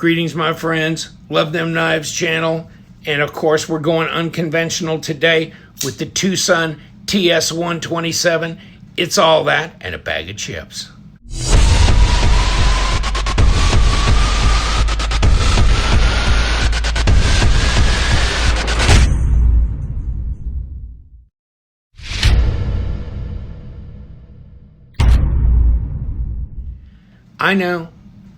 Greetings, my friends. Love Them Knives channel. And of course, we're going unconventional today with the TwoSun TS127. It's all that and a bag of chips. I know,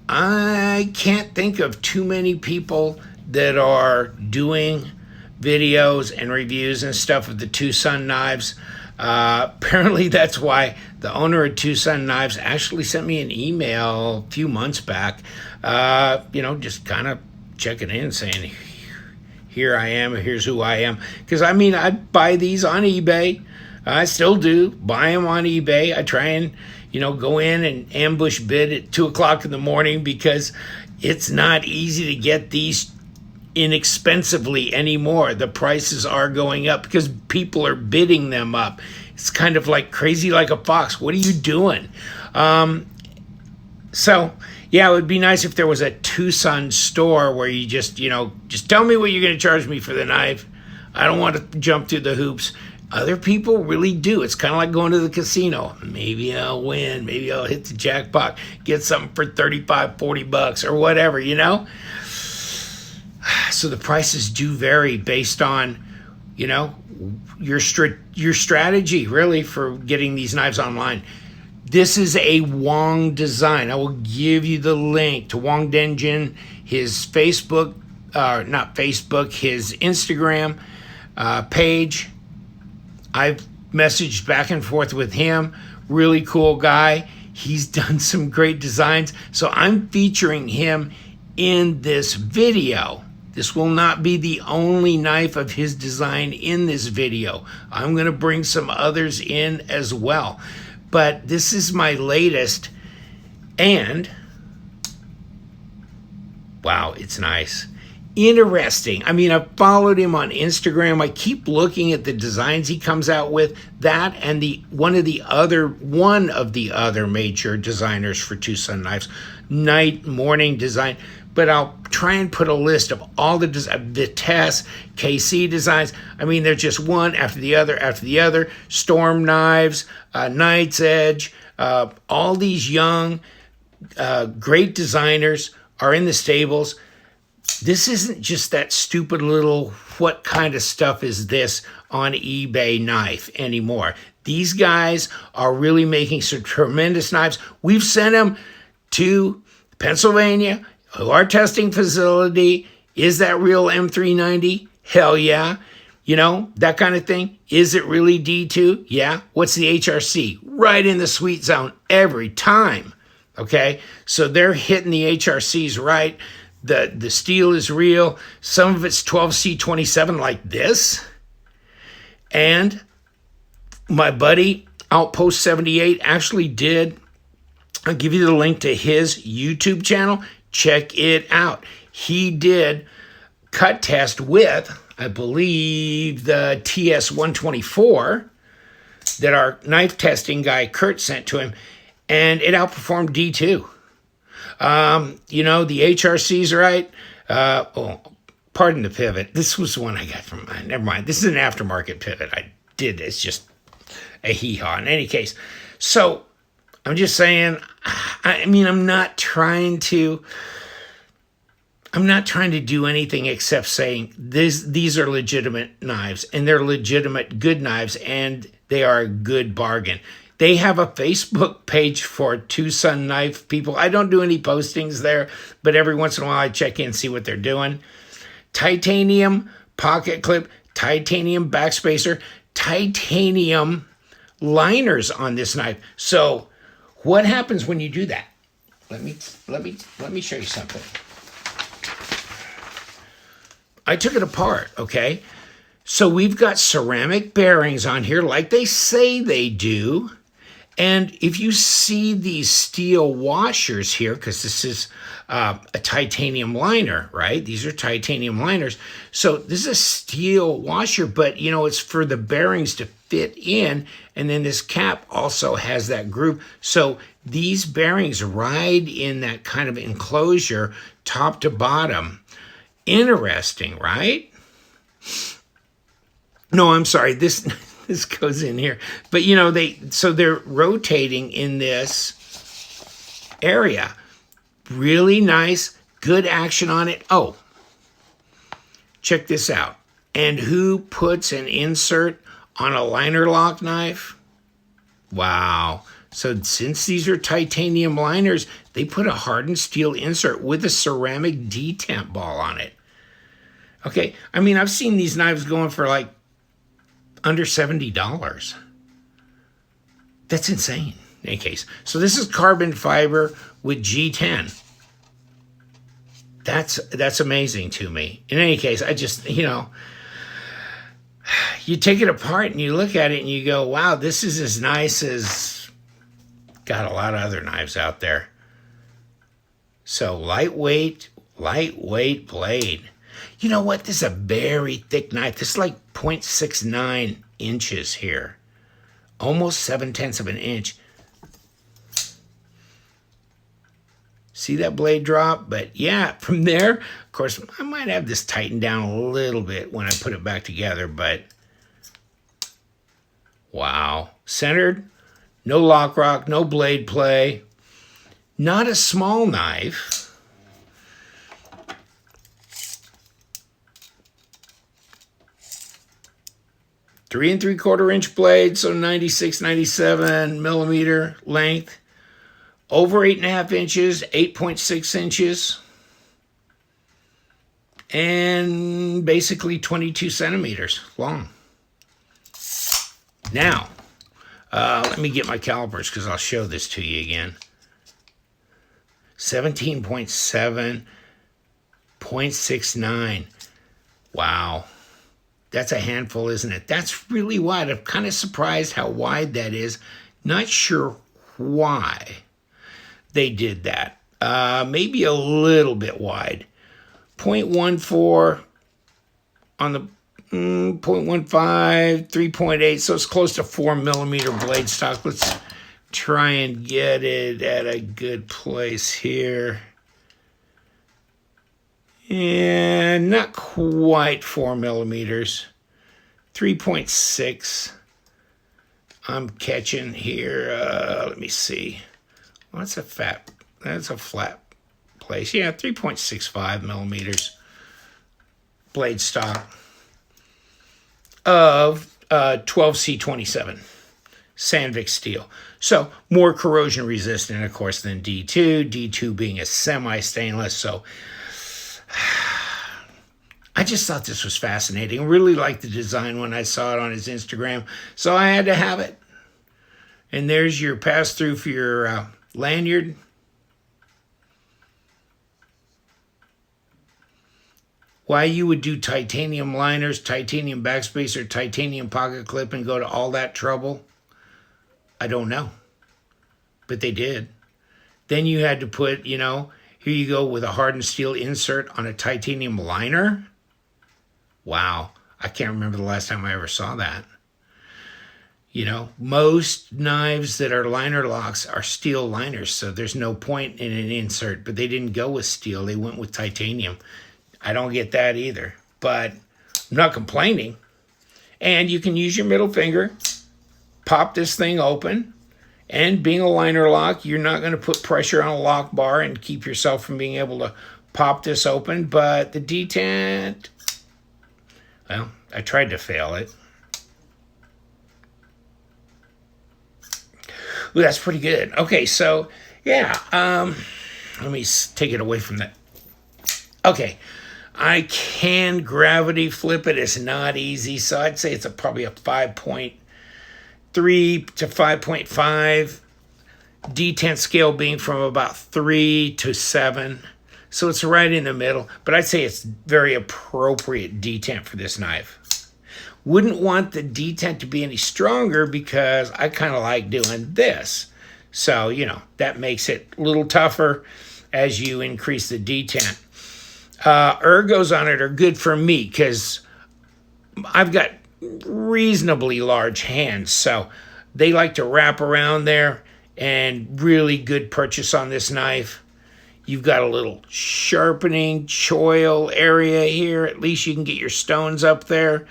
I can't think of too many people that are doing videos and reviews and stuff of the TwoSun knives. Apparently that's why the owner of TwoSun Knives actually sent me an email a few months back, just kind of checking in, saying, here I am, here's who I am. Because, I mean, I buy these on eBay. I still do buy them on eBay. I try and, go in and ambush bid at 2 o'clock in the morning because it's not easy to get these inexpensively anymore. The prices are going up because people are bidding them up. It's kind of like crazy like a fox. What are you doing? So yeah, it would be nice if there was a TwoSun store where you just tell me what you're going to charge me for the knife. I don't want to jump through the hoops. Other people really do. It's kind of like going to the casino. Maybe I'll win. Maybe I'll hit the jackpot, get something for 35, 40 bucks or whatever, So the prices do vary based on, your strategy, really, for getting these knives online. This is a Wong design. I will give you the link to Wong Denjin, his Facebook, his Instagram page. I've messaged back and forth with him. Really cool guy. He's done some great designs. So I'm featuring him in this video. This will not be the only knife of his design in this video. I'm going to bring some others in as well. But this is my latest, and wow, it's nice. Interesting. I mean, I've followed him on Instagram. I keep looking at the designs he comes out with. That and one of the other major designers for TwoSun knives, night, morning design. But I'll try and put a list of all the Vitesse, KC designs. I mean, they're just one after the other. Storm knives, Knight's Edge, all these young, great designers are in the stables. This isn't just that stupid little what kind of stuff is this on eBay knife anymore. These guys are really making some tremendous knives. We've sent them to Pennsylvania, our testing facility. Is that real M390? Hell yeah. That kind of thing. Is it really D2? Yeah. What's the HRC? Right in the sweet zone every time. Okay. So they're hitting the HRCs right. The steel is real. Some of it's 12C27 like this. And my buddy Outpost 78 actually did. I'll give you the link to his YouTube channel. Check it out. He did cut test with, I believe, the TS124 that our knife testing guy Kurt sent to him, and it outperformed D2. The HRC's right. Pardon the pivot. This was the one I got from, never mind. This is an aftermarket pivot. I did. It's just a hee-haw. In any case, so I'm just saying, I'm not trying to do anything except saying these are legitimate knives, and they're legitimate good knives, and they are a good bargain. They have a Facebook page for TwoSun knife people. I don't do any postings there, but every once in a while I check in and see what they're doing. Titanium pocket clip, titanium backspacer, titanium liners on this knife. So what happens when you do that? Let me show you something. I took it apart, okay? So we've got ceramic bearings on here like they say they do. And if you see these steel washers here, because this is a titanium liner, right? These are titanium liners. So this is a steel washer, but it's for the bearings to fit in, and then this cap also has that groove. So these bearings ride in that kind of enclosure, top to bottom. Interesting, right? No, I'm sorry. This goes in here, but you know they're rotating in this area. Really nice, good action on it. Oh, check this out. And who puts an insert on a liner lock knife? Wow. So since these are titanium liners, they put a hardened steel insert with a ceramic detent ball on it. Okay, I mean, I've seen these knives going for like under $70. That's insane, in any case. So this is carbon fiber with G10. That's amazing to me. In any case, I just, you take it apart and you look at it and you go, wow, this is as nice as, got a lot of other knives out there. So lightweight blade. You know what? This is a very thick knife. This is like 0.69 inches here. Almost 7/10 of an inch. See that blade drop? But yeah, from there, of course, I might have this tightened down a little bit when I put it back together, but wow. Centered, no lock rock, no blade play. Not a small knife. Three and 3/4 inch blade, so 96, 97 millimeter length. Over 8.5 inches, 8.6 inches. And basically 22 centimeters long. Now, let me get my calipers because I'll show this to you again. 17.7, 0.69. Wow. That's a handful, isn't it? That's really wide. I'm kind of surprised how wide that is. Not sure why they did that. Maybe a little bit wide. 0.14 on the 0.15, 3.8, so it's close to 4 millimeter blade stock. Let's try and get it at a good place here. And not quite 4 millimeters. 3.6 I'm catching here. Let me see. Well, that's a flat place. Yeah, 3.65 millimeters blade stock of 12C27 Sandvik steel. So more corrosion resistant, of course, than D2. D2 being a semi-stainless. So I just thought this was fascinating. I really liked the design when I saw it on his Instagram. So I had to have it. And there's your pass-through for your lanyard. Why you would do titanium liners, titanium backspacer, titanium pocket clip and go to all that trouble, I don't know. But they did. Then you had to put, here you go with a hardened steel insert on a titanium liner. Wow. I can't remember the last time I ever saw that. Most knives that are liner locks are steel liners, so there's no point in an insert. But they didn't go with steel. They went with titanium. I don't get that either. But I'm not complaining. And you can use your middle finger, pop this thing open, and being a liner lock, you're not going to put pressure on a lock bar and keep yourself from being able to pop this open. But the detent, well, I tried to fail it. Ooh, that's pretty good. Okay, so, yeah, let me take it away from that. Okay, I can gravity flip it. It's not easy, so I'd say it's probably a 5.3 to 5.5. Detent scale being from about 3 to 7. So it's right in the middle, but I'd say it's very appropriate detent for this knife. Wouldn't want the detent to be any stronger because I kind of like doing this. So, that makes it a little tougher as you increase the detent. Ergos on it are good for me because I've got, reasonably large hands, so they like to wrap around there, and really good purchase on this knife. You've got a little sharpening choil area here. At least you can get your stones up there.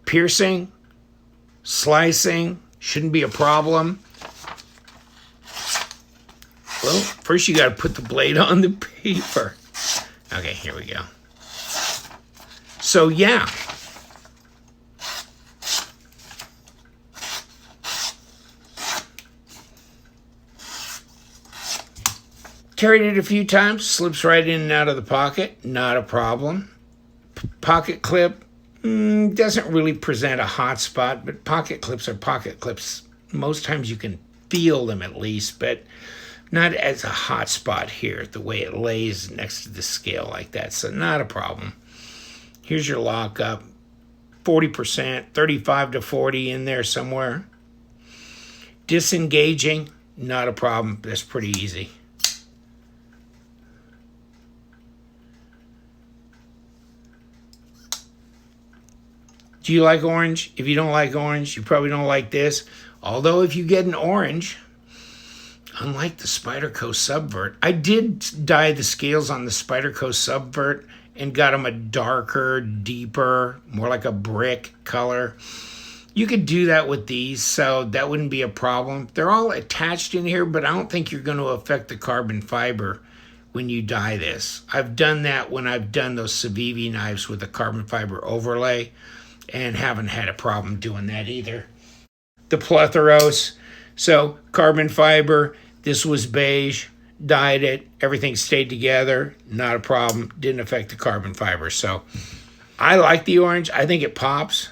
Piercing, slicing, shouldn't be a problem. Well, first you got to put the blade on the paper. Okay, here we go. So yeah. Carried it a few times, slips right in and out of the pocket, not a problem. Pocket clip doesn't really present a hot spot, but pocket clips are pocket clips. Most times you can feel them at least, but not as a hot spot here, the way it lays next to the scale like that, so not a problem. Here's your lockup, 40%, 35 to 40 in there somewhere. Disengaging, not a problem, that's pretty easy. Do you like orange? If you don't like orange, you probably don't like this. Although if you get an orange, unlike the Spyderco Subvert, I did dye the scales on the Spyderco Subvert and got them a darker, deeper, more like a brick color. You could do that with these, so that wouldn't be a problem. They're all attached in here, but I don't think you're going to affect the carbon fiber when you dye this. I've done that when I've done those Civivi knives with a carbon fiber overlay, and haven't had a problem doing that either. The Pletheros, so carbon fiber, this was beige, dyed it, everything stayed together, not a problem, didn't affect the carbon fiber. So I like the orange, I think it pops.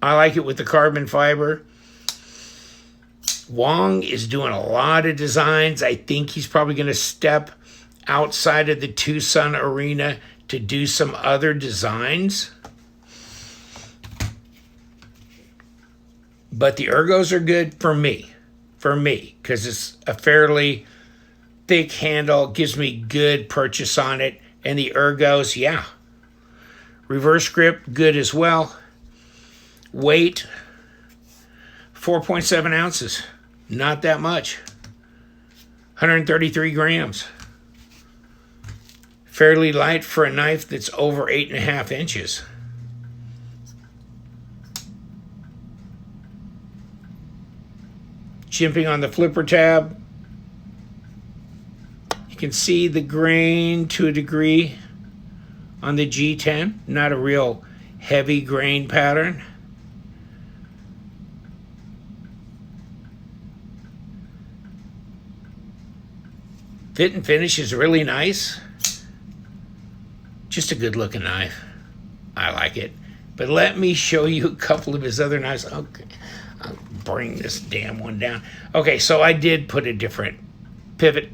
I like it with the carbon fiber. Wong is doing a lot of designs. I think he's probably going to step outside of the TwoSun arena to do some other designs. But the ergos are good for me, because it's a fairly thick handle, gives me good purchase on it. And the ergos, yeah. Reverse grip, good as well. Weight, 4.7 ounces, not that much. 133 grams. Fairly light for a knife that's over 8.5 inches. Jimping on the flipper tab. You can see the grain to a degree on the G10. Not a real heavy grain pattern. Fit and finish is really nice. Just a good looking knife. I like it. But let me show you a couple of his other knives. Okay. I'll bring this damn one down. Okay, so I did put a different pivot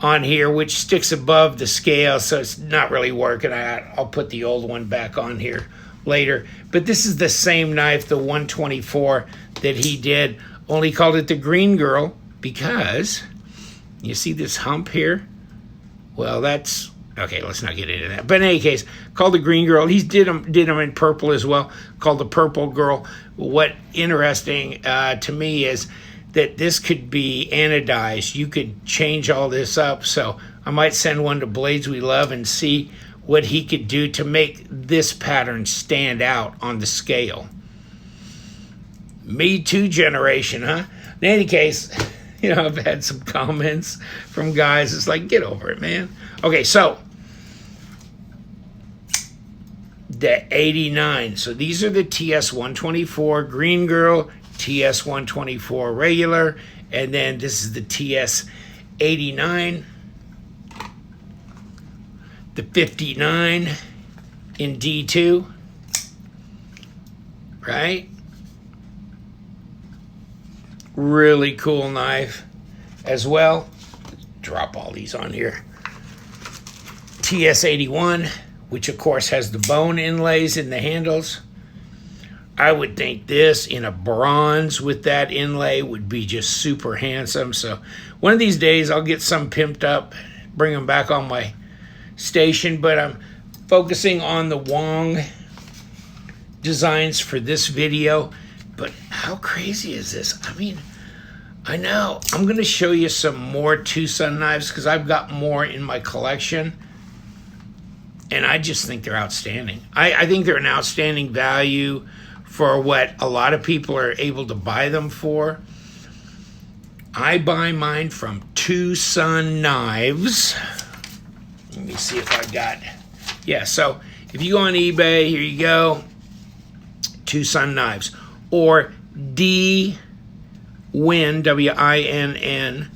on here, which sticks above the scale, so it's not really working. I'll put the old one back on here later. But this is the same knife, the 124 that he did, only called it the Green Girl because you see this hump here? Well, that's... Okay, let's not get into that. But in any case, called the Green Girl. He did them in purple as well, called the Purple Girl. What interesting to me is that this could be anodized. You could change all this up. So I might send one to Blades We Love and see what he could do to make this pattern stand out on the scale. Me Too generation, huh? In any case, you know, I've had some comments from guys. It's like, get over it, man. Okay, so the 89. So these are the TS124 Green Girl, TS124 regular, and then this is the TS89, the 59 in D2, right? Really cool knife as well. Drop all these on here. TS81, which of course has the bone inlays in the handles. I would think this in a bronze with that inlay would be just super handsome. So one of these days I'll get some pimped up, bring them back on my station, but I'm focusing on the Wong designs for this video, but how crazy is this? I mean, I know. I'm going to show you some more TwoSun knives because I've got more in my collection, and I just think they're outstanding. I think they're an outstanding value for what a lot of people are able to buy them for. I buy mine from TwoSun Knives. Let me see if I got... Yeah, so if you go on eBay, here you go, TwoSun Knives. Or D-Win, W-I-N-N,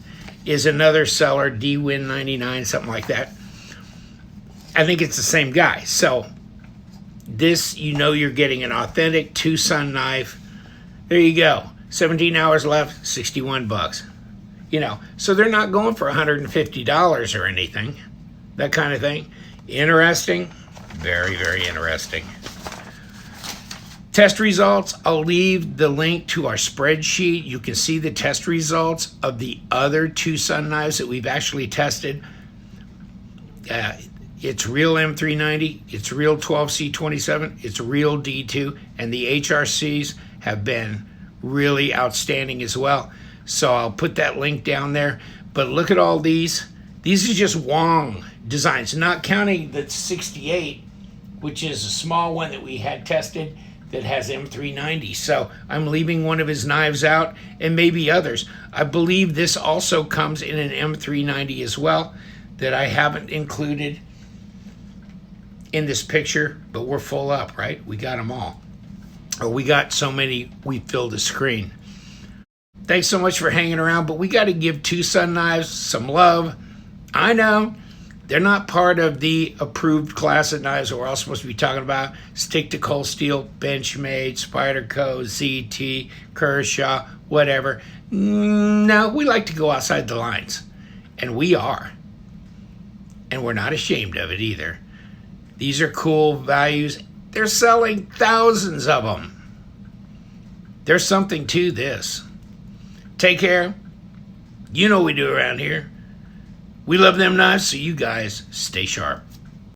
is another seller, D-Win 99, something like that. I think it's the same guy. So this, you know you're getting an authentic TwoSun knife. There you go. 17 hours left, 61 bucks. You know, so they're not going for $150 or anything, that kind of thing. Interesting, very, very interesting. Test results, I'll leave the link to our spreadsheet. You can see the test results of the other TwoSun knives that we've actually tested. It's real M390, it's real 12C27, it's real D2, and the HRCs have been really outstanding as well. So I'll put that link down there. But look at all these. These are just Wong designs, not counting the 68, which is a small one that we had tested that has M390. So I'm leaving one of his knives out, and maybe others. I believe this also comes in an M390 as well that I haven't included in this picture, but we're full up, right? We got them all. Or we got so many, we filled the screen. Thanks so much for hanging around, but we got to give TwoSun Knives some love. I know they're not part of the approved class of knives that we're all supposed to be talking about. Stick to cold steel, Benchmade, Spyderco, ZT, Kershaw, whatever. No, we like to go outside the lines, and we are. And we're not ashamed of it either. These are cool values. They're selling thousands of them. There's something to this. Take care. You know what we do around here. We love them knives, so you guys stay sharp.